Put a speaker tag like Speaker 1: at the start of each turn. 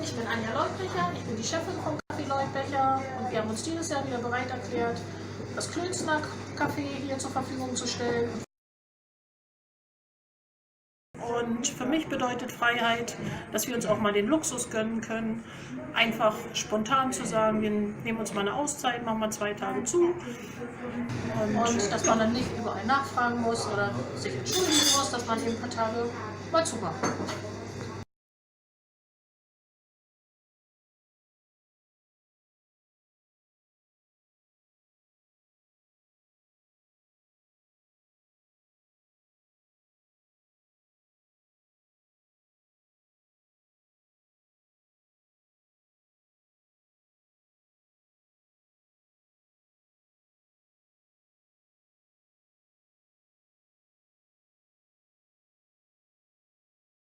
Speaker 1: ich bin Anja Leutbecher, ich bin die Chefin vom Café Leutbecher und wir haben uns dieses Jahr wieder bereit erklärt, das Klötzner Café hier zur Verfügung zu stellen. Und für mich bedeutet Freiheit, dass wir uns auch mal den Luxus gönnen können, einfach spontan zu sagen, wir nehmen uns mal eine Auszeit, machen mal 2 Tage zu. Und dass man dann nicht überall nachfragen muss oder sich entschuldigen muss, dass man eben ein paar Tage mal zumacht.